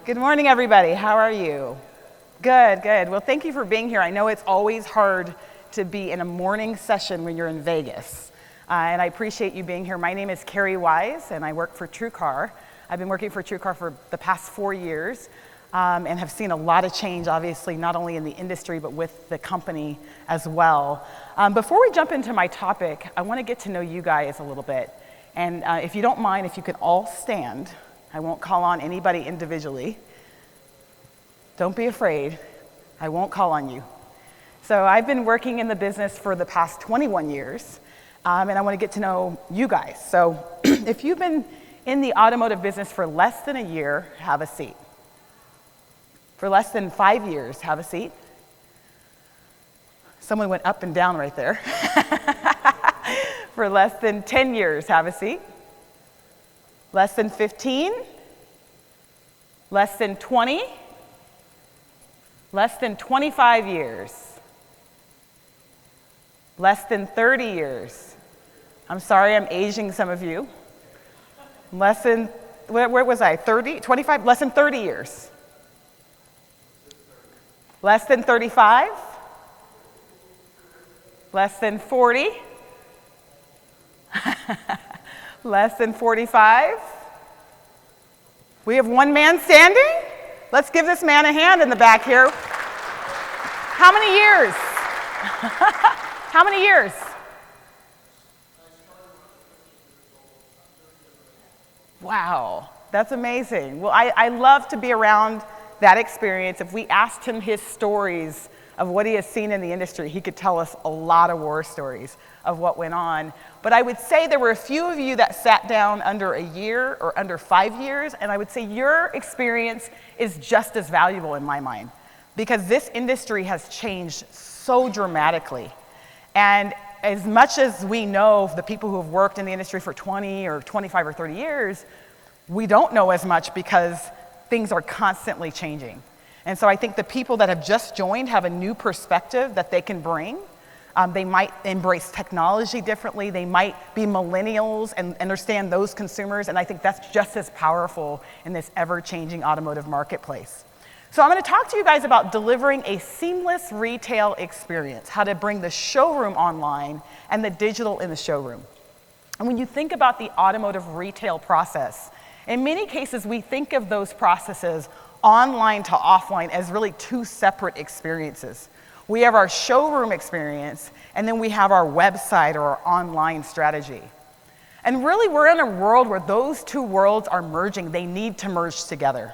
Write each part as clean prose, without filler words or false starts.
Good morning, everybody. How are you? Good, good. Well, thank you for being here. I know it's always hard to be in a morning session when you're in Vegas, and I appreciate you being here. My name is Carrie Wise, and I work for TrueCar. I've been working for TrueCar for the past 4 years, and have seen a lot of change, obviously, not only in the industry, but with the company as well. Before we jump into my topic, I want to get to know you guys a little bit. And if you don't mind, if you can all stand. I won't call on anybody individually. Don't be afraid. I won't call on you. So I've been working in the business for the past 21 years, and I want to get to know you guys. So if you've been in the automotive business for less than a year, have a seat. For less than 5 years, have a seat. Someone went up and down right there. For less than 10 years, have a seat. Less than 15? Less than 20? Less than 25 years? Less than 30 years? I'm sorry, I'm aging some of you. Less than, where was I, 30, 25? Less than 30 years? Less than 35? Less than 40? Less than 45? We have one man standing? Let's give this man a hand in the back here. How many years? How many years? Wow, that's amazing. Well, I love to be around that experience. If we asked him his stories of what he has seen in the industry, he could tell us a lot of war stories of what went on. But I would say there were a few of you that sat down under a year or under 5 years, and I would say your experience is just as valuable in my mind, because this industry has changed so dramatically. And as much as we know the people who have worked in the industry for 20 or 25 or 30 years, we don't know as much because things are constantly changing. And so I think the people that have just joined have a new perspective that they can bring. They might embrace technology differently. They might be millennials and understand those consumers. And I think that's just as powerful in this ever-changing automotive marketplace. So I'm going to talk to you guys about delivering a seamless retail experience, how to bring the showroom online and the digital in the showroom. And when you think about the automotive retail process, in many cases, we think of those processes online to offline as really two separate experiences. We have our showroom experience, and then we have our website or our online strategy. And really, we're in a world where those two worlds are merging. They need to merge together,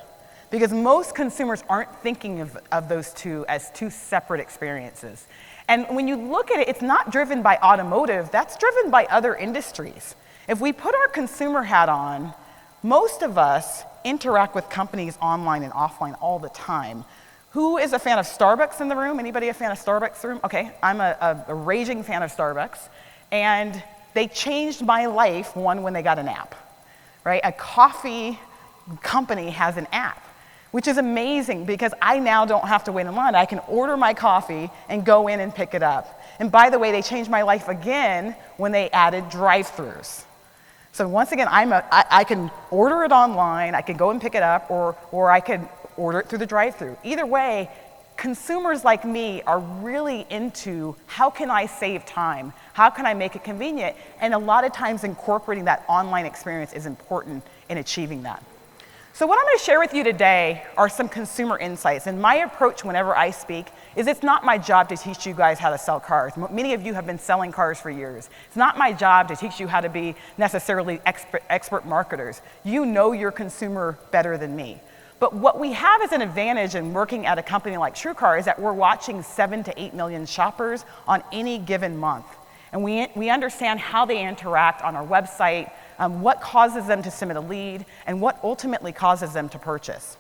because most consumers aren't thinking of those two as two separate experiences. And when you look at it, it's not driven by automotive, that's driven by other industries. If we put our consumer hat on, most of us interact with companies online and offline all the time. Who is a fan of Starbucks in the room? Anybody a fan of Starbucks in the room? Okay, I'm a raging fan of Starbucks. And they changed my life, one, when they got an app, right? A coffee company has an app, which is amazing because I now don't have to wait in line. I can order my coffee and go in and pick it up. And by the way, they changed my life again when they added drive-thrus. So once again, I can order it online, I can go and pick it up, or I could order it through the drive-thru. Either way, consumers like me are really into how can I save time? How can I make it convenient? And a lot of times incorporating that online experience is important in achieving that. So what I'm going to share with you today are some consumer insights. And my approach whenever I speak is it's not my job to teach you guys how to sell cars. Many of you have been selling cars for years. It's not my job to teach you how to be necessarily expert marketers. You know your consumer better than me. But what we have as an advantage in working at a company like TrueCar is that we're watching 7 to 8 million shoppers on any given month. And we understand how they interact on our website, what causes them to submit a lead, and what ultimately causes them to purchase.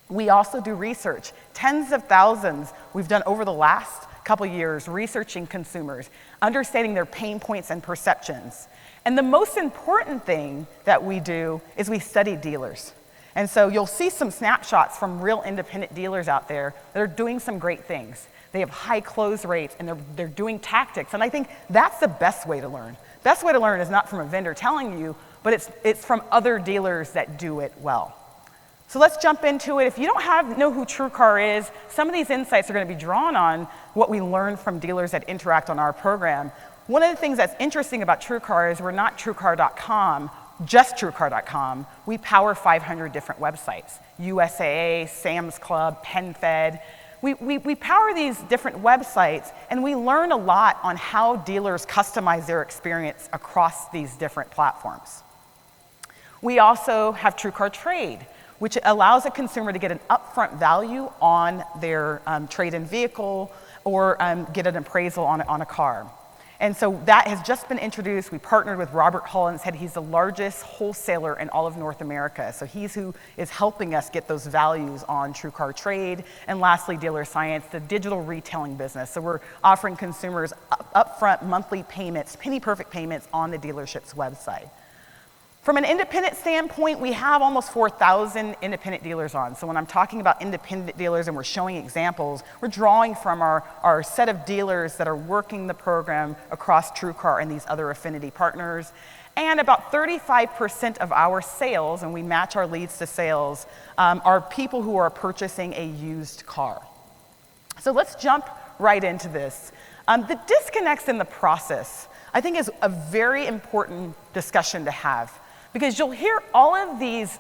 We also do research. Tens of thousands we've done over the last couple years researching consumers, understanding their pain points and perceptions. And the most important thing that we do is we study dealers. And so you'll see some snapshots from real independent dealers out there that are doing some great things. They have high close rates and they're doing tactics. And I think that's the best way to learn. Best way to learn is not from a vendor telling you, but it's from other dealers that do it well. So let's jump into it. If you don't know who TrueCar is, some of these insights are going to be drawn on what we learned from dealers that interact on our program. One of the things that's interesting about TrueCar is we're not TrueCar.com, just TrueCar.com. We power 500 different websites, USAA, Sam's Club, PenFed. We power these different websites, and we learn a lot on how dealers customize their experience across these different platforms. We also have TrueCar Trade, which allows a consumer to get an upfront value on their trade-in vehicle or get an appraisal on a car. And so that has just been introduced. We partnered with Robert Hull and said he's the largest wholesaler in all of North America. So he's who is helping us get those values on TrueCar Trade. And lastly, Dealer Science, the digital retailing business. So we're offering consumers upfront monthly payments, penny perfect payments on the dealership's website. From an independent standpoint, we have almost 4,000 independent dealers on. So when I'm talking about independent dealers and we're showing examples, we're drawing from our set of dealers that are working the program across TrueCar and these other affinity partners. And about 35% of our sales, and we match our leads to sales, are people who are purchasing a used car. So let's jump right into this. The disconnects in the process, I think, is a very important discussion to have. Because you'll hear all of these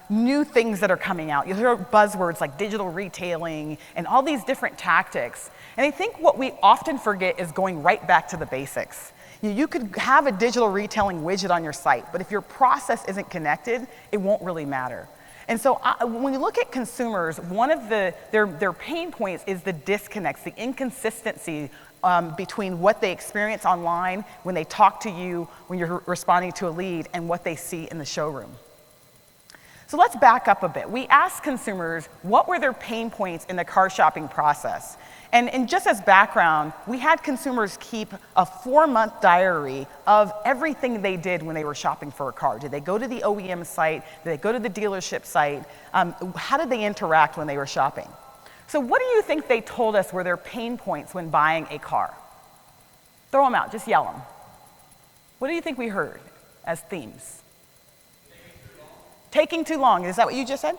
new things that are coming out. You'll hear buzzwords like digital retailing and all these different tactics. And I think what we often forget is going right back to the basics. You could have a digital retailing widget on your site, but if your process isn't connected, it won't really matter. And so when we look at consumers, one of their pain points is the disconnects, the inconsistency between what they experience online when they talk to you, when you're responding to a lead, and what they see in the showroom. So let's back up a bit. We asked consumers what were their pain points in the car shopping process. And just as background, we had consumers keep a 4-month diary of everything they did when they were shopping for a car. Did they go to the OEM site? Did they go to the dealership site? How did they interact when they were shopping? So what do you think they told us were their pain points when buying a car? Throw them out, just yell them. What do you think we heard as themes? Taking too long. Is that what you just said?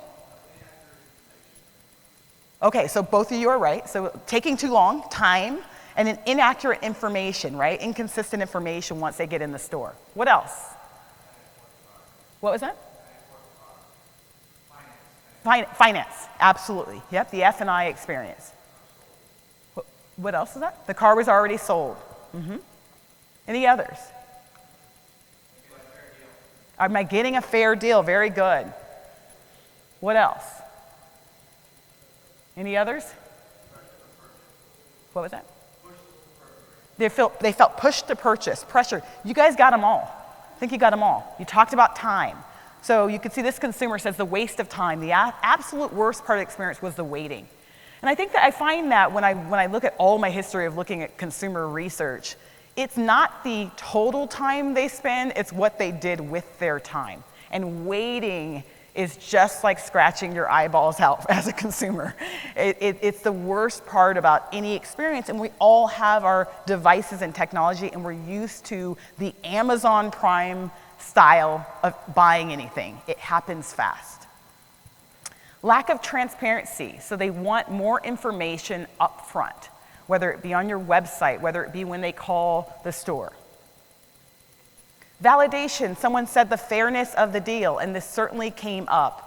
Okay, so both of you are right. So taking too long, time, and then inaccurate information, right? Inconsistent information once they get in the store. What else? What was that? Finance, absolutely. Yep, the F&I experience. What else is that? The car was already sold. Mm-hmm. Any others? Am I getting a fair deal? Very good. What else? Any others? What was that? They felt pushed to purchase, pressure. You guys got them all. I think you got them all. You talked about time. So you could see this consumer says the waste of time. The absolute worst part of the experience was the waiting. And I think that I find that when I look at all my history of looking at consumer research, it's not the total time they spend, it's what they did with their time. And waiting is just like scratching your eyeballs out as a consumer. It's the worst part about any experience, and we all have our devices and technology, and we're used to the Amazon Prime style of buying anything. It happens fast. Lack of transparency, so they want more information up front, whether it be on your website, whether it be when they call the store. Validation, someone said the fairness of the deal, and this certainly came up.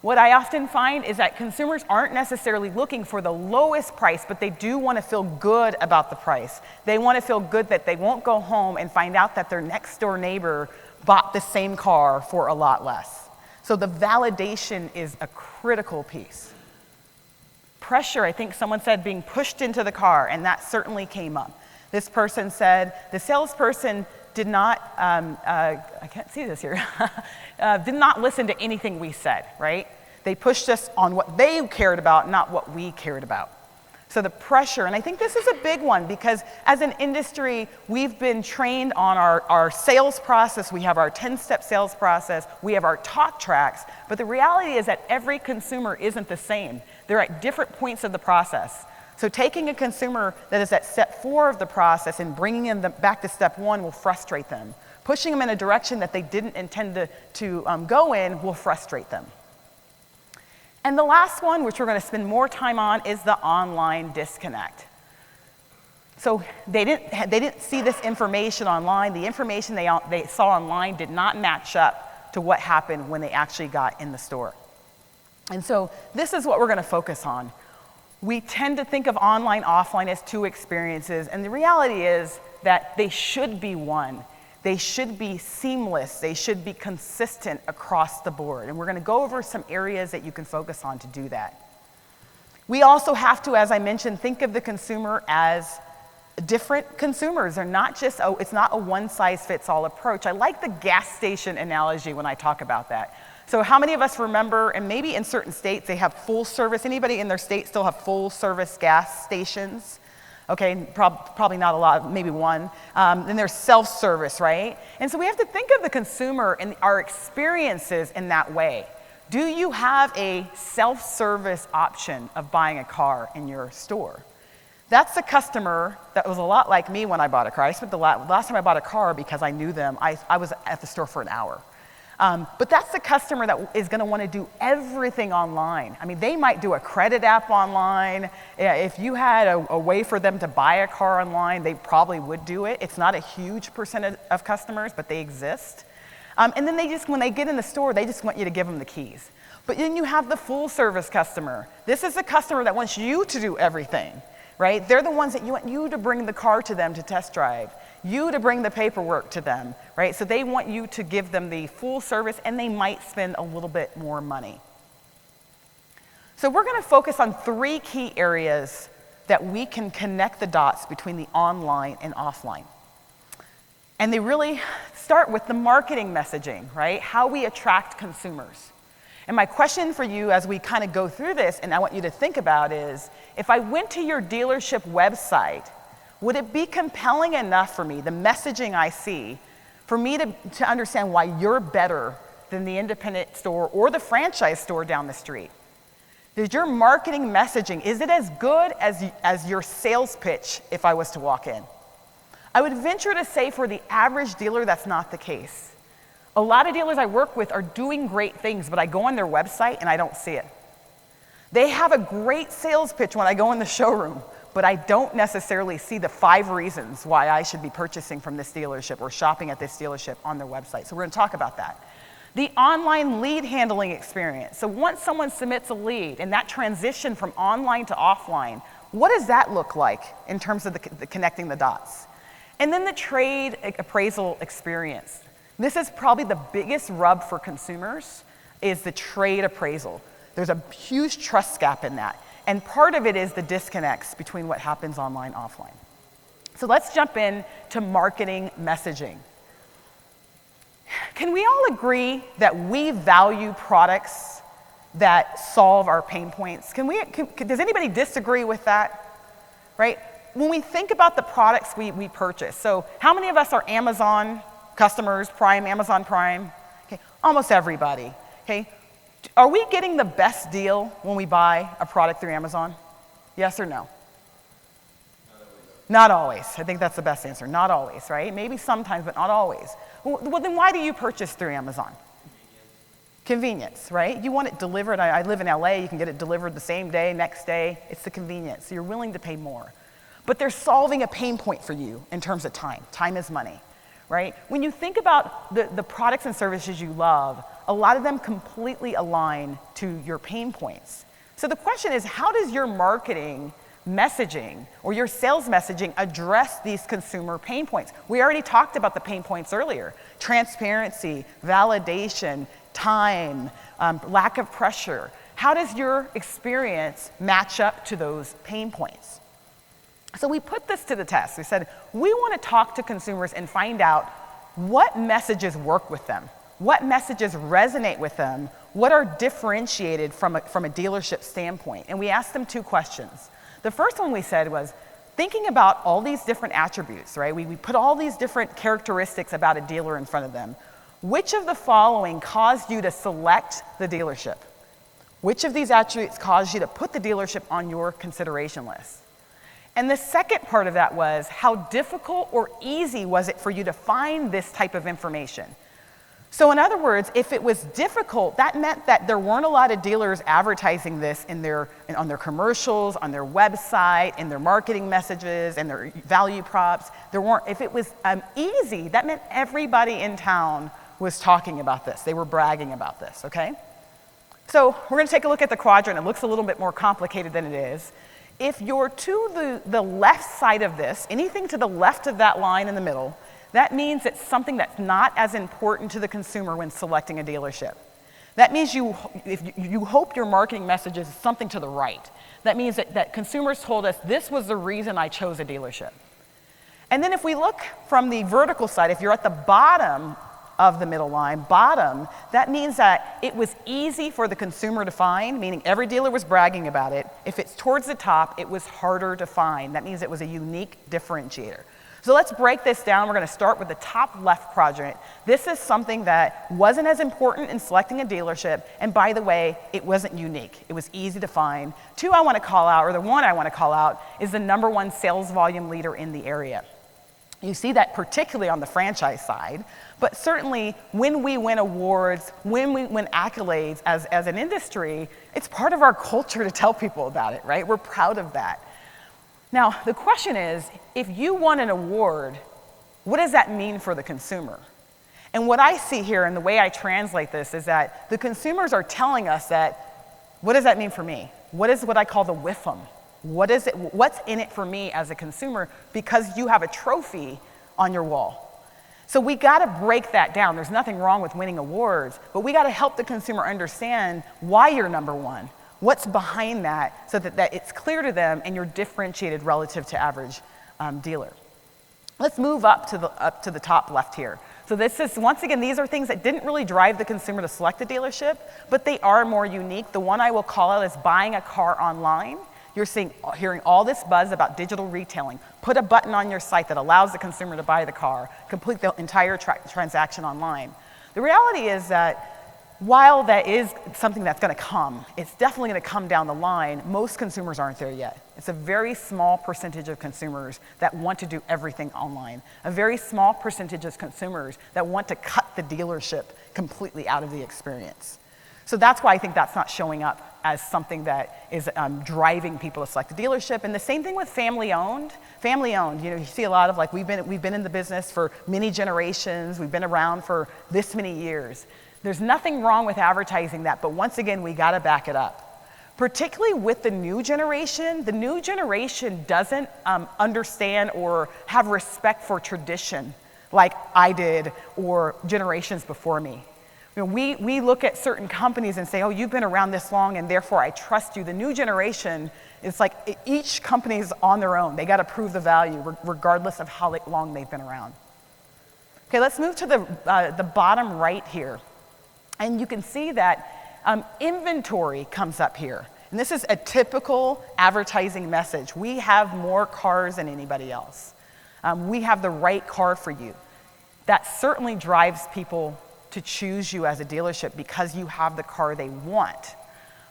What I often find is that consumers aren't necessarily looking for the lowest price, but they do want to feel good about the price. They want to feel good that they won't go home and find out that their next door neighbor bought the same car for a lot less. So the validation is a critical piece. Pressure, I think someone said being pushed into the car, and that certainly came up. This person said the salesperson did not, I can't see this here, did not listen to anything we said, right? They pushed us on what they cared about, not what we cared about. So the pressure, and I think this is a big one because as an industry, we've been trained on our sales process. We have our 10-step sales process. We have our talk tracks. But the reality is that every consumer isn't the same. They're at different points of the process. So taking a consumer that is at step 4 of the process and bringing them back to step 1 will frustrate them. Pushing them in a direction that they didn't intend to go in will frustrate them. And the last one, which we're going to spend more time on, is the online disconnect. So they didn't see this information online. The information they saw online did not match up to what happened when they actually got in the store. And so this is what we're going to focus on. We tend to think of online, offline as two experiences, and the reality is that they should be one. They should be seamless. They should be consistent across the board. And we're going to go over some areas that you can focus on to do that. We also have to, as I mentioned, think of the consumer as different consumers. They're not just, it's not a one-size-fits-all approach. I like the gas station analogy when I talk about that. So how many of us remember, and maybe in certain states they have full service, anybody in their state still have full service gas stations? Okay, probably not a lot, maybe one. Then there's self-service, right? And so we have to think of the consumer and our experiences in that way. Do you have a self-service option of buying a car in your store? That's the customer that was a lot like me when I bought a car. I spent the last time I bought a car because I knew them, I was at the store for an hour. But that's the customer that is going to want to do everything online. I mean, they might do a credit app online. If you had a way for them to buy a car online, they probably would do it. It's not a huge percentage of customers, but they exist. And then when they get in the store, they just want you to give them the keys. But then you have the full service customer. This is the customer that wants you to do everything, right? They're the ones that want you to bring the car to them to test drive. You to bring the paperwork to them, right? So they want you to give them the full service, and they might spend a little bit more money. So we're going to focus on 3 key areas that we can connect the dots between the online and offline. And they really start with the marketing messaging, right? How we attract consumers. And my question for you as we kind of go through this, and I want you to think about is, if I went to your dealership website, would it be compelling enough for me, the messaging I see, for me to understand why you're better than the independent store or the franchise store down the street? Is your marketing messaging, is it as good as your sales pitch if I was to walk in? I would venture to say for the average dealer, that's not the case. A lot of dealers I work with are doing great things, but I go on their website and I don't see it. They have a great sales pitch when I go in the showroom, but I don't necessarily see the 5 reasons why I should be purchasing from this dealership or shopping at this dealership on their website. So we're going to talk about that. The online lead handling experience. So once someone submits a lead and that transition from online to offline, what does that look like in terms of the connecting the dots? And then the trade appraisal experience. This is probably the biggest rub for consumers, is the trade appraisal. There's a huge trust gap in that. And part of it is the disconnects between what happens online, offline. So let's jump in to marketing messaging. Can we all agree that we value products that solve our pain points? Does anybody disagree with that? Right? When we think about the products we purchase, so how many of us are Amazon customers, Prime, Amazon Prime? Okay, almost everybody. Okay. Are we getting the best deal when we buy a product through Amazon? Yes or no? Not always. I think that's the best answer. Not always, right? Maybe sometimes, but not always. Well, then why do you purchase through Amazon? Convenience, right? You want it delivered. I live in LA. You can get it delivered the same day, next day. It's the convenience. So you're willing to pay more. But they're solving a pain point for you in terms of time. Time is money, right? When you think about the products and services you love, a lot of them completely align to your pain points. So the question is, how does your marketing messaging or your sales messaging address these consumer pain points? We already talked about the pain points earlier. Transparency, validation, time, lack of pressure. How does your experience match up to those pain points? So we put this to the test. We said, we want to talk to consumers and find out what messages work with them. What messages resonate with them? What are differentiated from a dealership standpoint? And we asked them 2 questions. The first one we said was, thinking about all these different attributes, right? We put all these different characteristics about a dealer in front of them. Which of the following caused you to select the dealership? Which of these attributes caused you to put the dealership on your consideration list? And the second part of that was, how difficult or easy was it for you to find this type of information? So in other words, if it was difficult, that meant that there weren't a lot of dealers advertising this on their commercials, on their website, in their marketing messages, and their value props. If it was easy, that meant everybody in town was talking about this. They were bragging about this, okay? So we're gonna take a look at the quadrant. It looks a little bit more complicated than it is. If you're to the left side of this, anything to the left of that line in the middle, that means it's something that's not as important to the consumer when selecting a dealership. That means if you hope your marketing message is something to the right. That means that consumers told us, this was the reason I chose a dealership. And then if we look from the vertical side, if you're at the bottom of the middle line, bottom, that means that it was easy for the consumer to find, meaning every dealer was bragging about it. If it's towards the top, it was harder to find. That means it was a unique differentiator. So let's break this down. We're going to start with the top left quadrant. This is something that wasn't as important in selecting a dealership, and by the way, it wasn't unique. It was easy to find. The one I want to call out is the #1 sales volume leader in the area. You see that particularly on the franchise side, but certainly when we win awards, when we win accolades as an industry, it's part of our culture to tell people about it, right? We're proud of that. Now, the question is, if you won an award, what does that mean for the consumer? And what I see here, and the way I translate this, is that the consumers are telling us that, what does that mean for me? What is what I call the WIFM? What's in it for me as a consumer because you have a trophy on your wall? So we gotta break that down. There's nothing wrong with winning awards, but we gotta help the consumer understand why you're #1. What's behind that so that it's clear to them and you're differentiated relative to average dealer. Let's move up to the top left here. So this is, once again, these are things that didn't really drive the consumer to select a dealership, but they are more unique. The one I will call out is buying a car online. You're hearing all this buzz about digital retailing. Put a button on your site that allows the consumer to buy the car, complete the entire transaction online. The reality is that while that is something that's going to come, it's definitely going to come down the line. Most consumers aren't there yet. It's a very small percentage of consumers that want to do everything online. A very small percentage of consumers that want to cut the dealership completely out of the experience. So that's why I think that's not showing up as something that is driving people to select a dealership. And the same thing with family-owned. Family-owned, you see a lot of we've been in the business for many generations. We've been around for this many years. There's nothing wrong with advertising that, but once again, we gotta back it up. Particularly with the new generation doesn't understand or have respect for tradition like I did or generations before me. You know, we look at certain companies and say, oh, you've been around this long and therefore I trust you. The new generation, it's like each company is on their own. They gotta prove the value regardless of how long they've been around. Okay, let's move to the bottom right here. And you can see that inventory comes up here. And this is a typical advertising message. We have more cars than anybody else. We have the right car for you. That certainly drives people to choose you as a dealership because you have the car they want.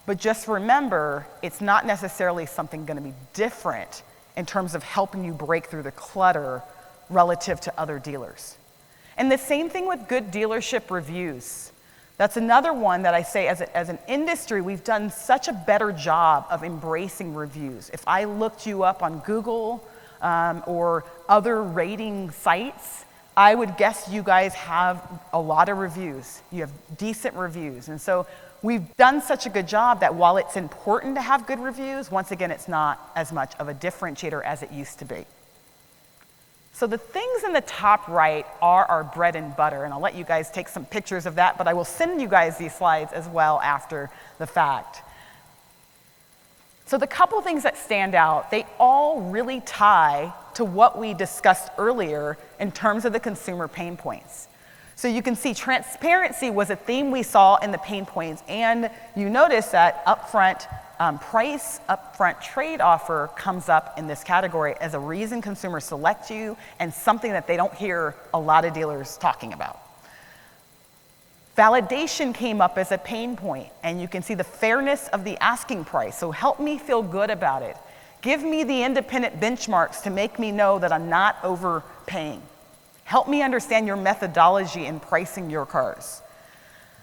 But just remember, it's not necessarily something going to be different in terms of helping you break through the clutter relative to other dealers. And the same thing with good dealership reviews. That's another one that I say as an industry, we've done such a better job of embracing reviews. If I looked you up on Google or other rating sites, I would guess you guys have a lot of reviews. You have decent reviews. And so we've done such a good job that while it's important to have good reviews, once again, it's not as much of a differentiator as it used to be. So the things in the top right are our bread and butter, and I'll let you guys take some pictures of that, but I will send you guys these slides as well after the fact. So the couple things that stand out, they all really tie to what we discussed earlier in terms of the consumer pain points. So you can see transparency was a theme we saw in the pain points, and you notice that upfront price, upfront trade offer comes up in this category as a reason consumers select you and something that they don't hear a lot of dealers talking about. Validation came up as a pain point, and you can see the fairness of the asking price. So help me feel good about it. Give me the independent benchmarks to make me know that I'm not overpaying. Help me understand your methodology in pricing your cars.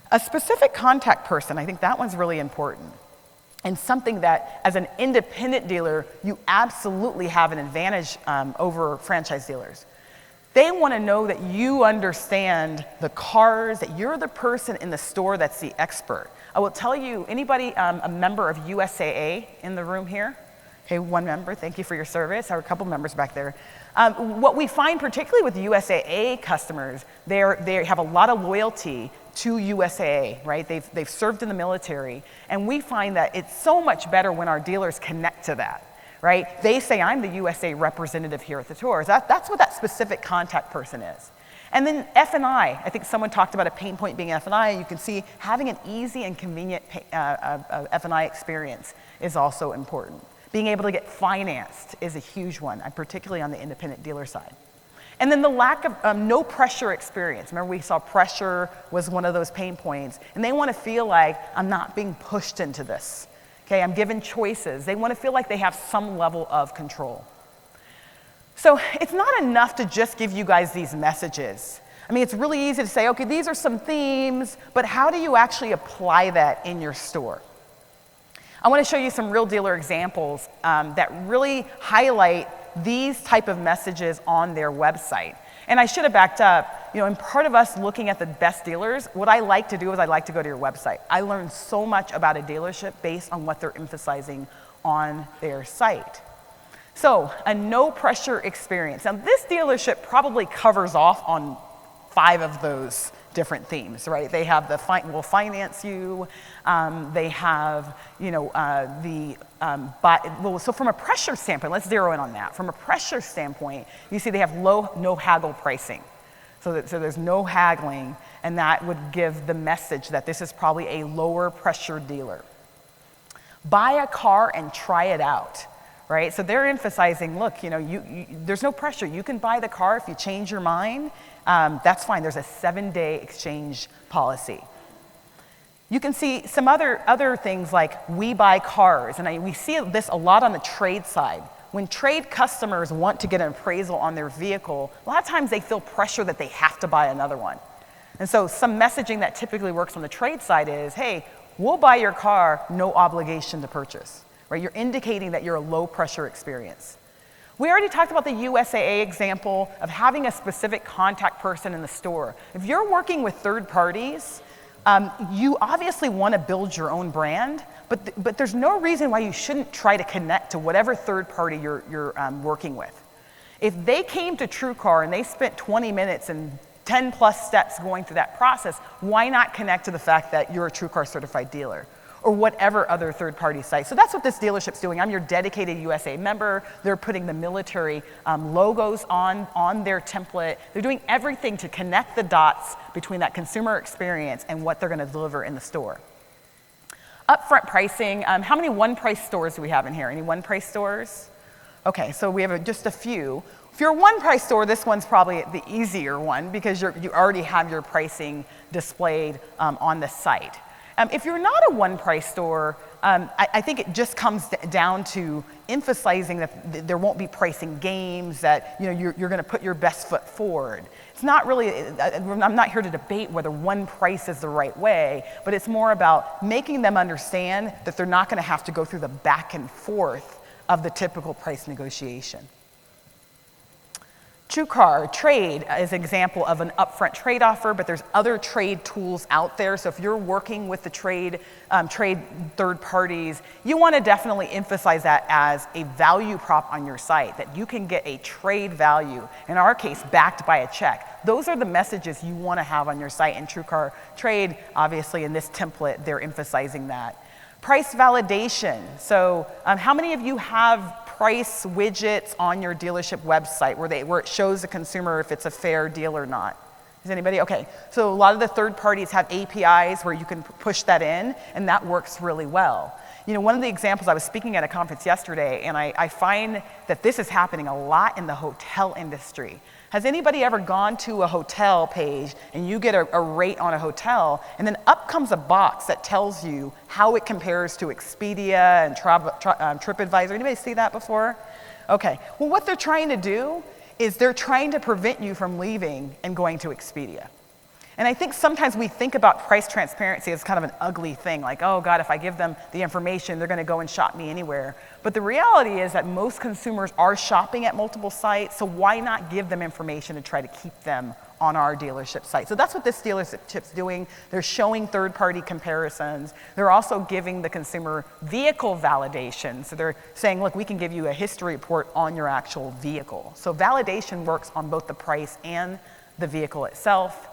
A specific contact person, I think that one's really important. And something that, as an independent dealer, you absolutely have an advantage over franchise dealers. They want to know that you understand the cars, that you're the person in the store that's the expert. I will tell you, anybody a member of USAA in the room here? Okay, one member, thank you for your service. There are a couple members back there. What we find particularly with USAA customers, they have a lot of loyalty to USAA, right? They've served in the military, and we find that it's so much better when our dealers connect to that, right? They say, I'm the USA representative here at the tours. That's what that specific contact person is. And then F&I think someone talked about a pain point being F&I. You can see having an easy and convenient F&I experience is also important. Being able to get financed is a huge one, particularly on the independent dealer side. And then the lack of no pressure experience. Remember, we saw pressure was one of those pain points, and they want to feel like I'm not being pushed into this. Okay, I'm given choices. They want to feel like they have some level of control. So it's not enough to just give you guys these messages. I mean, it's really easy to say, okay, these are some themes, but how do you actually apply that in your store? I want to show you some real dealer examples that really highlight these type of messages on their website. And I should have backed up, and part of us looking at the best dealers, what I like to do is I like to go to your website. I learn so much about a dealership based on what they're emphasizing on their site. So, a no pressure experience. Now, this dealership probably covers off on 5 of those different themes, right? They have the will finance you. They have, so from a pressure standpoint, let's zero in on that. From a pressure standpoint, you see they have no haggle pricing. So there's no haggling, and that would give the message that this is probably a lower pressure dealer. Buy a car and try it out, right? So they're emphasizing, look, there's no pressure. You can buy the car if you change your mind. That's fine. There's a 7-day exchange policy. You can see some other things like we buy cars, and we see this a lot on the trade side. When trade customers want to get an appraisal on their vehicle, a lot of times they feel pressure that they have to buy another one. And so some messaging that typically works on the trade side is, hey, we'll buy your car, no obligation to purchase, right? You're indicating that you're a low pressure experience. We already talked about the USAA example of having a specific contact person in the store. If you're working with third parties, you obviously want to build your own brand, but there's no reason why you shouldn't try to connect to whatever third party you're working with. If they came to TrueCar and they spent 20 minutes and 10 plus steps going through that process, why not connect to the fact that you're a TrueCar certified dealer? Or whatever other third-party site. So that's what this dealership's doing. I'm your dedicated USA member. They're putting the military logos on their template. They're doing everything to connect the dots between that consumer experience and what they're going to deliver in the store. Upfront pricing. How many one-price stores do we have in here? Any one-price stores? Okay, so we have just a few. If you're a one-price store, this one's probably the easier one because you already have your pricing displayed on the site. If you're not a one-price store, I think it just comes down to emphasizing that there won't be pricing games, that you're going to put your best foot forward. It's not really, I'm not here to debate whether one price is the right way, but it's more about making them understand that they're not going to have to go through the back and forth of the typical price negotiation. TrueCar Trade is an example of an upfront trade offer, but there's other trade tools out there. So if you're working with the trade third parties, you want to definitely emphasize that as a value prop on your site, that you can get a trade value, in our case, backed by a check. Those are the messages you want to have on your site. And TrueCar Trade, obviously in this template, they're emphasizing that. Price validation. So how many of you have price widgets on your dealership website where it shows the consumer if it's a fair deal or not? Is anybody? Okay, so a lot of the third parties have APIs where you can push that in, and that works really well. One of the examples, I was speaking at a conference yesterday, and I find that this is happening a lot in the hotel industry. Has anybody ever gone to a hotel page and you get a rate on a hotel, and then up comes a box that tells you how it compares to Expedia and TripAdvisor? Anybody see that before? Okay, well what they're trying to do is they're trying to prevent you from leaving and going to Expedia. And I think sometimes we think about price transparency as kind of an ugly thing, like, oh God, if I give them the information, they're gonna go and shop me anywhere. But the reality is that most consumers are shopping at multiple sites, so why not give them information to try to keep them on our dealership site? So that's what this dealership's doing. They're showing third-party comparisons. They're also giving the consumer vehicle validation. So they're saying, look, we can give you a history report on your actual vehicle. So validation works on both the price and the vehicle itself.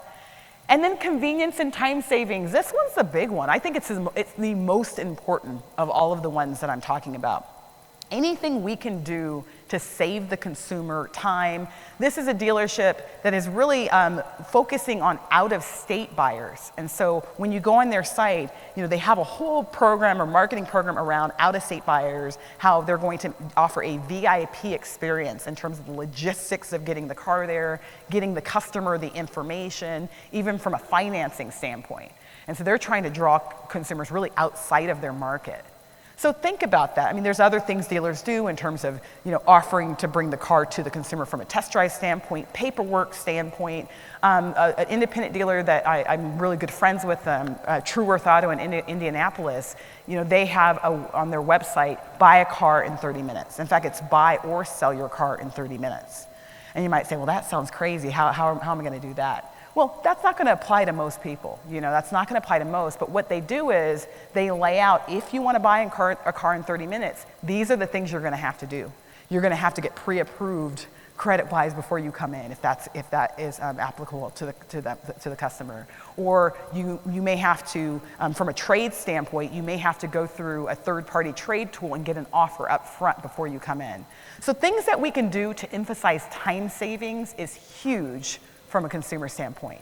And then convenience and time savings. This one's the big one. I think it's the most important of all of the ones that I'm talking about. Anything we can do to save the consumer time. This is a dealership that is really focusing on out-of-state buyers. And so when you go on their site, they have a whole program or marketing program around out-of-state buyers, how they're going to offer a VIP experience in terms of the logistics of getting the car there, getting the customer the information, even from a financing standpoint. And so they're trying to draw consumers really outside of their market. So think about that. I mean, there's other things dealers do in terms of, offering to bring the car to the consumer from a test drive standpoint, paperwork standpoint. An independent dealer that I'm really good friends with, True Worth Auto in Indianapolis, they have on their website, buy a car in 30 minutes. In fact, it's buy or sell your car in 30 minutes. And you might say, well, that sounds crazy. How am I going to do that? Well, that's not going to apply to most people. That's not going to apply to most. But what they do is they lay out, if you want to buy a car in 30 minutes, these are the things you're going to have to do. You're going to have to get pre-approved credit-wise before you come in, if that is applicable to the customer. Or you may have to, from a trade standpoint, you may have to go through a third-party trade tool and get an offer up front before you come in. So things that we can do to emphasize time savings is huge from a consumer standpoint.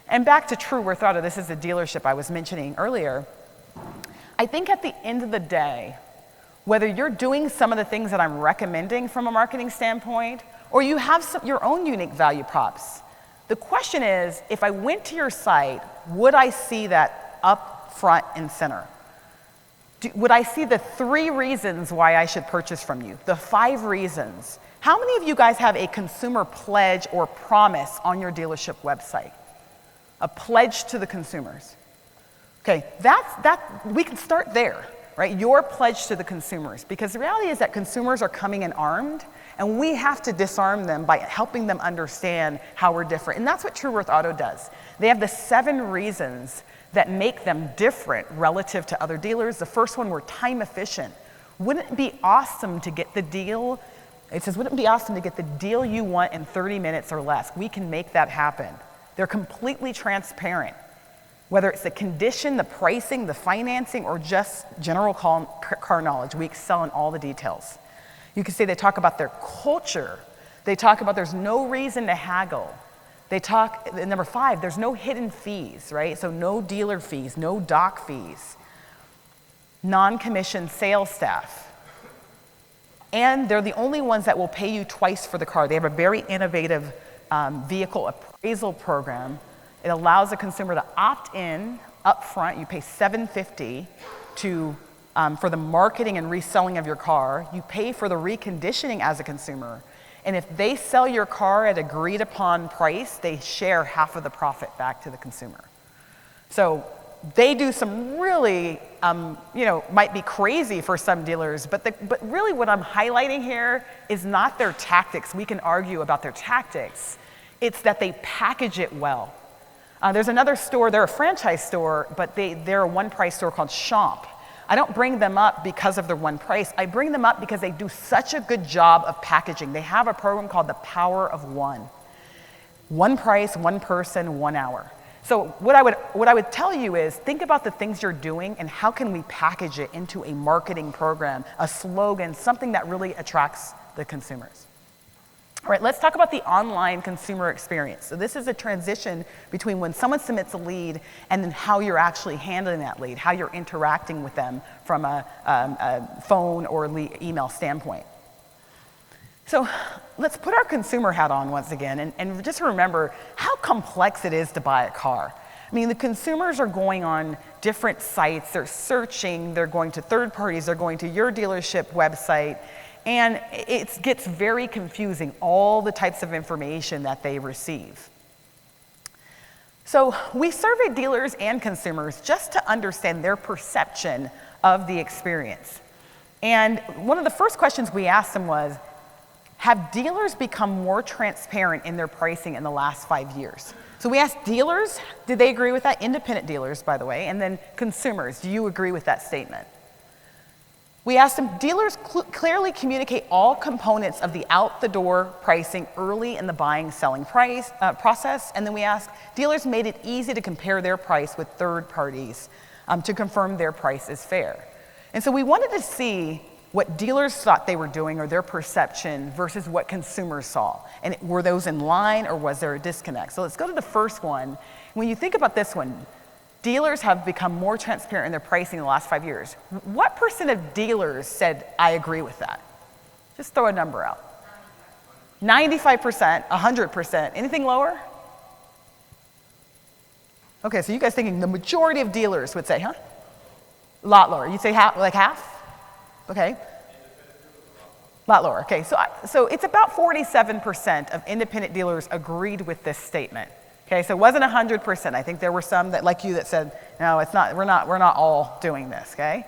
And back to True Worth Auto, this is the dealership I was mentioning earlier. I think at the end of the day, whether you're doing some of the things that I'm recommending from a marketing standpoint, or you have your own unique value props, the question is, if I went to your site, would I see that up front and center? Would I see the 3 reasons why I should purchase from you, the 5 reasons? How many of you guys have a consumer pledge or promise on your dealership website? A pledge to the consumers. Okay, we can start there, right? Your pledge to the consumers, because the reality is that consumers are coming in armed, and we have to disarm them by helping them understand how we're different. And that's what True Worth Auto does. They have the 7 reasons that make them different relative to other dealers. The first one, we're time efficient. Wouldn't it be awesome to get the deal? It says, wouldn't it be awesome to get the deal you want in 30 minutes or less? We can make that happen. They're completely transparent. Whether it's the condition, the pricing, the financing, or just general car knowledge, we excel in all the details. You can say they talk about their culture. They talk about there's no reason to haggle. They talk, number 5, there's no hidden fees, right? So no dealer fees, no doc fees, non-commissioned sales staff. And they're the only ones that will pay you twice for the car. They have a very innovative vehicle appraisal program. It allows the consumer to opt in up front. You pay $750 for the marketing and reselling of your car. You pay for the reconditioning as a consumer. And if they sell your car at agreed upon price, they share half of the profit back to the consumer. So they do some really, might be crazy for some dealers, but really what I'm highlighting here is not their tactics. We can argue about their tactics. It's that they package it well. There's another store, they're a franchise store, but they're a one-price store called Champ. I don't bring them up because of their one price. I bring them up because they do such a good job of packaging. They have a program called the Power of One. One price, one person, 1 hour. So what I would tell you is think about the things you're doing and how can we package it into a marketing program, a slogan, something that really attracts the consumers. All right, let's talk about the online consumer experience. So this is a transition between when someone submits a lead and then how you're actually handling that lead, how you're interacting with them from a phone or email standpoint. So let's put our consumer hat on once again and just remember how complex it is to buy a car. I mean, the consumers are going on different sites, they're searching, they're going to third parties, they're going to your dealership website, And it gets very confusing, all the types of information that they receive. So we surveyed dealers and consumers just to understand their perception of the experience. And one of the first questions we asked them was, have dealers become more transparent in their pricing in the last 5 years? So we asked dealers, did they agree with that? Independent dealers, by the way, and then consumers, do you agree with that statement? We asked them, dealers clearly communicate all components of the out-the-door pricing early in the buying, selling process. And then we asked, dealers made it easy to compare their price with third parties to confirm their price is fair. And so we wanted to see what dealers thought they were doing or their perception versus what consumers saw. And were those in line or was there a disconnect? So let's go to the first one. When you think about this one, dealers have become more transparent in their pricing in the last 5 years. What percent of dealers said, I agree with that? Just throw a number out. 95%, 100%. Anything lower? Okay, so you guys thinking the majority of dealers would say, huh? A lot lower. You'd say half, like half? Okay. A lot lower. Okay, so it's about 47% of independent dealers agreed with this statement. Okay, so it wasn't 100%. I think there were some that, like you, that said, no, it's not. We're not all doing this. Okay.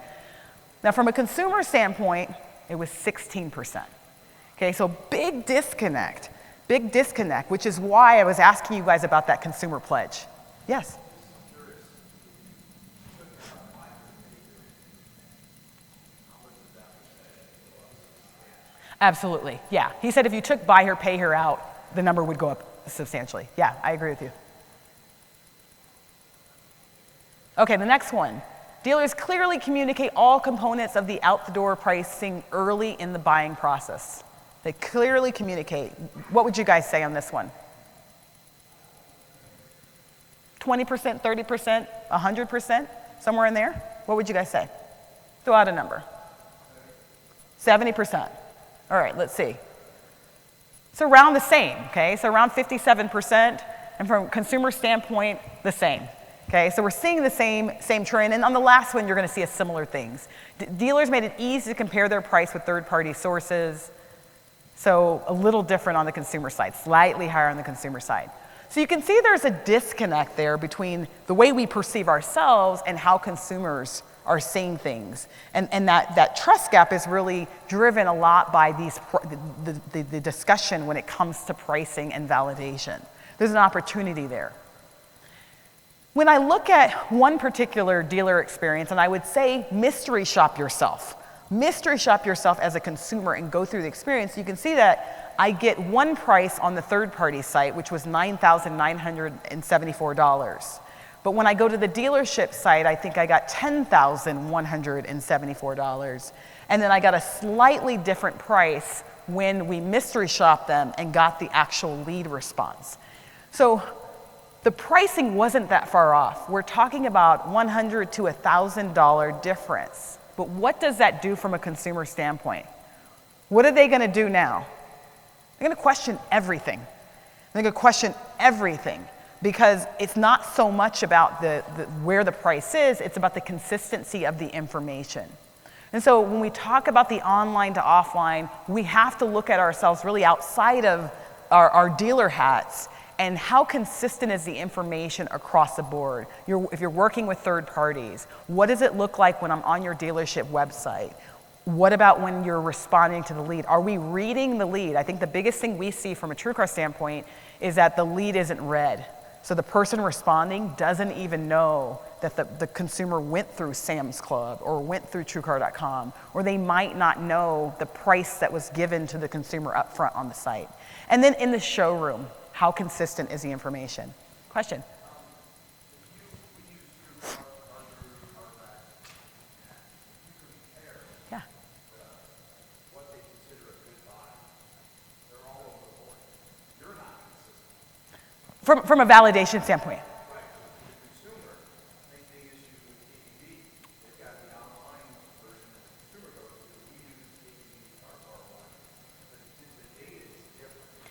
Now, from a consumer standpoint, it was 16%. Okay, so big disconnect, which is why I was asking you guys about that consumer pledge. Yes. Absolutely, yeah. He said if you took buy here, pay here out, the number would go up substantially. Yeah, I agree with you. Okay, the next one. Dealers clearly communicate all components of the out-the-door pricing early in the buying process. They clearly communicate. What would you guys say on this one? 20%, 30%, 100%? Somewhere in there? What would you guys say? Throw out a number. 70%. All right, let's see. It's around the same, okay? So around 57%, and from a consumer standpoint, the same. Okay, so we're seeing the same trend, and on the last one, you're going to see a similar things. Dealers made it easy to compare their price with third-party sources, so a little different on the consumer side, slightly higher on the consumer side. So you can see there's a disconnect there between the way we perceive ourselves and how consumers are seeing things. And that trust gap is really driven a lot by the discussion when it comes to pricing and validation. There's an opportunity there. When I look at one particular dealer experience, and I would say mystery shop yourself. Mystery shop yourself as a consumer and go through the experience, you can see that I get one price on the third-party site, which was $9,974. But when I go to the dealership site, I think I got $10,174. And then I got a slightly different price when we mystery shopped them and got the actual lead response. So the pricing wasn't that far off. We're talking about $100 to $1,000 difference. But what does that do from a consumer standpoint? What are they going to do now? They're going to question everything. They're going to question everything because it's not so much about where the price is, it's about the consistency of the information. And so when we talk about the online to offline, we have to look at ourselves really outside of our dealer hats and how consistent is the information across the board. If you're working with third parties, what does it look like when I'm on your dealership website? What about when you're responding to the lead? Are we reading the lead? I think the biggest thing we see from a TrueCar standpoint is that the lead isn't read. So the person responding doesn't even know that the consumer went through Sam's Club or went through TrueCar.com, or they might not know the price that was given to the consumer up front on the site. And then in the showroom, how consistent is the information? Question? Yeah. From a validation standpoint.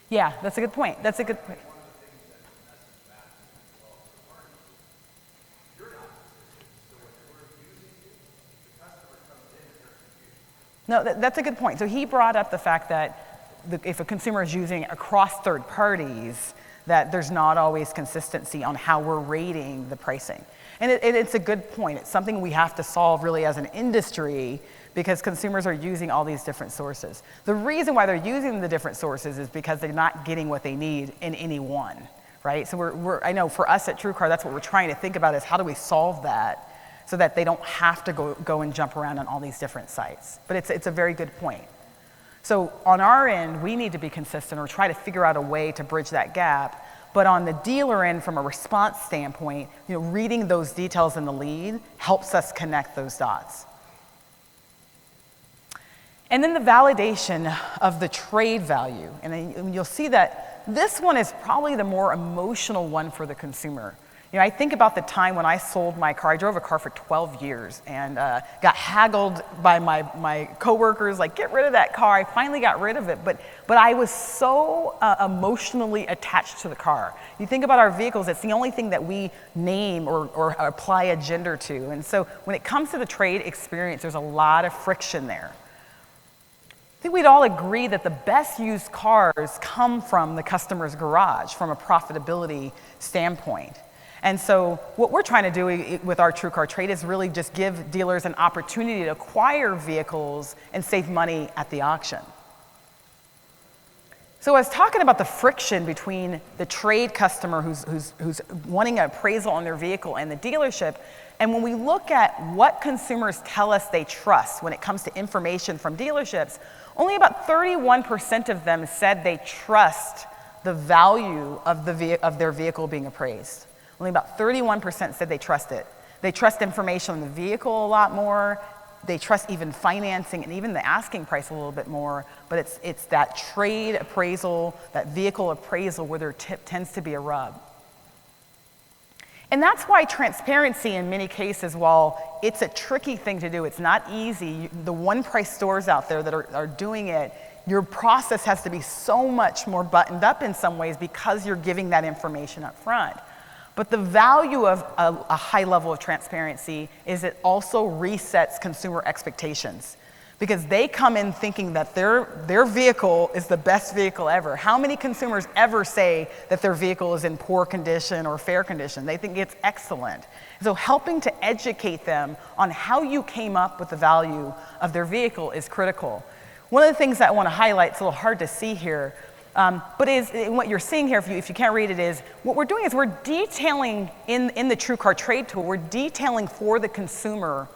Yeah, that's a good point. That's a good point. No, that's a good point. So he brought up the fact that if a consumer is using across third parties, that there's not always consistency on how we're rating the pricing. And it's a good point. It's something we have to solve really as an industry, because consumers are using all these different sources. The reason why they're using the different sources is because they're not getting what they need in any one, right? So I know for us at TrueCar, that's what we're trying to think about, is how do we solve that so that they don't have to go and jump around on all these different sites. But it's a very good point. So on our end, we need to be consistent or try to figure out a way to bridge that gap. But on the dealer end, from a response standpoint, reading those details in the lead helps us connect those dots. And then the validation of the trade value. And you'll see that this one is probably the more emotional one for the consumer. I think about the time when I sold my car. I drove a car for 12 years and got haggled by my coworkers, like, get rid of that car. I finally got rid of it, but I was so emotionally attached to the car. You think about our vehicles, it's the only thing that we name or apply a gender to. And so when it comes to the trade experience, there's a lot of friction there. I think we'd all agree that the best used cars come from the customer's garage from a profitability standpoint. And so what we're trying to do with our TrueCar Trade is really just give dealers an opportunity to acquire vehicles and save money at the auction. So I was talking about the friction between the trade customer who's wanting an appraisal on their vehicle and the dealership. And when we look at what consumers tell us they trust when it comes to information from dealerships, only about 31% of them said they trust the value of their vehicle being appraised. Only about 31% said they trust it. They trust information on the vehicle a lot more. They trust even financing and even the asking price a little bit more. But it's that trade appraisal, that vehicle appraisal where there tends to be a rub. And that's why transparency in many cases, while it's a tricky thing to do, it's not easy. The one-price stores out there that are doing it, your process has to be so much more buttoned up in some ways because you're giving that information up front. But the value of a high level of transparency is it also resets consumer expectations, because they come in thinking that their vehicle is the best vehicle ever. How many consumers ever say that their vehicle is in poor condition or fair condition? They think it's excellent. So helping to educate them on how you came up with the value of their vehicle is critical. One of the things that I want to highlight, it's a little hard to see here, but what you're seeing here, if you can't read it, is what we're doing is we're detailing in the TrueCar Trade tool, we're detailing for the consumer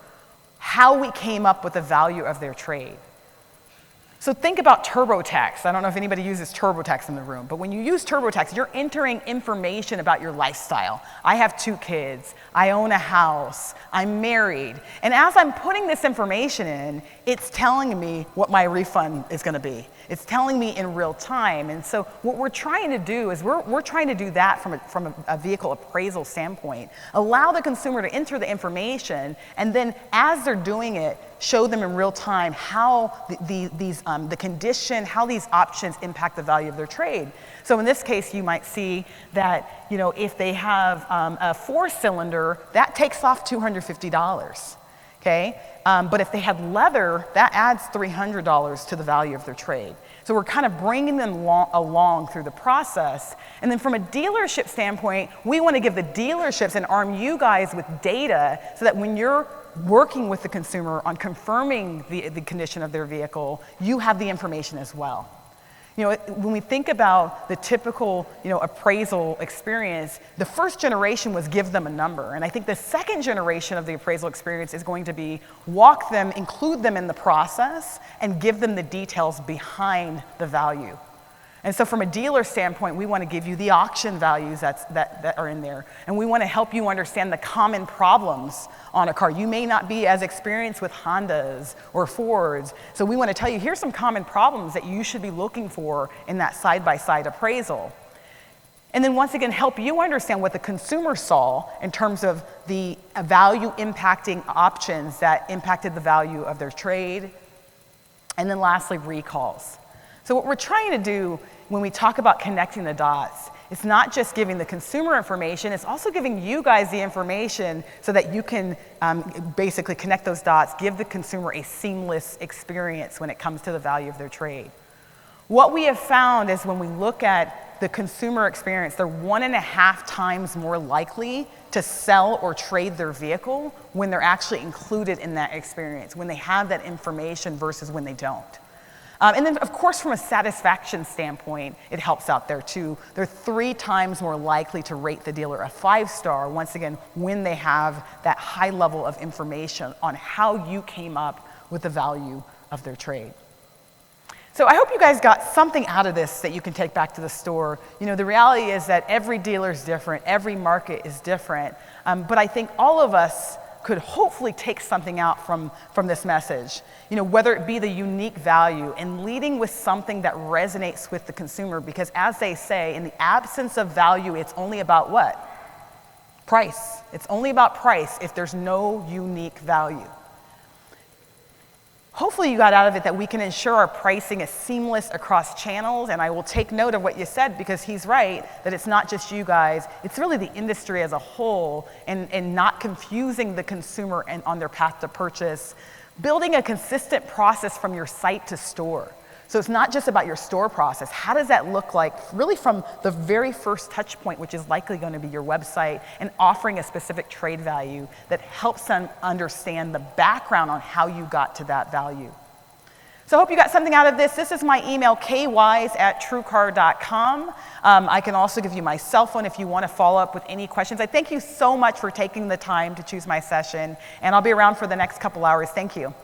how we came up with the value of their trade. So think about TurboTax. I don't know if anybody uses TurboTax in the room, but when you use TurboTax, you're entering information about your lifestyle. I have 2 kids, I own a house, I'm married. And as I'm putting this information in, it's telling me what my refund is gonna be. It's telling me in real time. And so what we're trying to do is we're trying to do that from a vehicle appraisal standpoint. Allow the consumer to enter the information, and then as they're doing it, show them in real time how the condition, how these options impact the value of their trade. So in this case, you might see that if they have a 4-cylinder, that takes off $250. Okay, but if they had leather, that adds $300 to the value of their trade. So we're kind of bringing them along through the process. And then from a dealership standpoint, we want to give the dealerships and arm you guys with data so that when you're working with the consumer on confirming the condition of their vehicle, you have the information as well. When we think about the typical, appraisal experience, the first generation was give them a number. And I think the second generation of the appraisal experience is going to be walk them, include them in the process, and give them the details behind the value. And so from a dealer standpoint, we want to give you the auction values that are in there. And we want to help you understand the common problems on a car. You may not be as experienced with Hondas or Fords. So we want to tell you, here's some common problems that you should be looking for in that side-by-side appraisal. And then once again, help you understand what the consumer saw in terms of the value impacting options that impacted the value of their trade. And then lastly, recalls. So what we're trying to do when we talk about connecting the dots It's not just giving the consumer information, it's also giving you guys the information so that you can basically connect those dots, give the consumer a seamless experience when it comes to the value of their trade. What we have found is when we look at the consumer experience, they're 1.5 times more likely to sell or trade their vehicle when they're actually included in that experience, when they have that information versus when they don't. And then, of course, from a satisfaction standpoint, it helps out there too. They're 3 times more likely to rate the dealer a 5-star, once again, when they have that high level of information on how you came up with the value of their trade. So I hope you guys got something out of this that you can take back to the store. You know, the reality is that every dealer is different, every market is different, but I think all of us could hopefully take something out from this message. You know, whether it be the unique value and leading with something that resonates with the consumer, because as they say, in the absence of value, it's only about what? Price. It's only about price if there's no unique value. Hopefully you got out of it that we can ensure our pricing is seamless across channels, and I will take note of what you said because he's right, that it's not just you guys, it's really the industry as a whole, and not confusing the consumer and on their path to purchase, building a consistent process from your site to store. So it's not just about your store process. How does that look like really from the very first touch point, which is likely going to be your website, and offering a specific trade value that helps them understand the background on how you got to that value. So I hope you got something out of this. This is my email, kwise@truecar.com. I can also give you my cell phone if you want to follow up with any questions. I thank you so much for taking the time to choose my session, and I'll be around for the next couple hours. Thank you.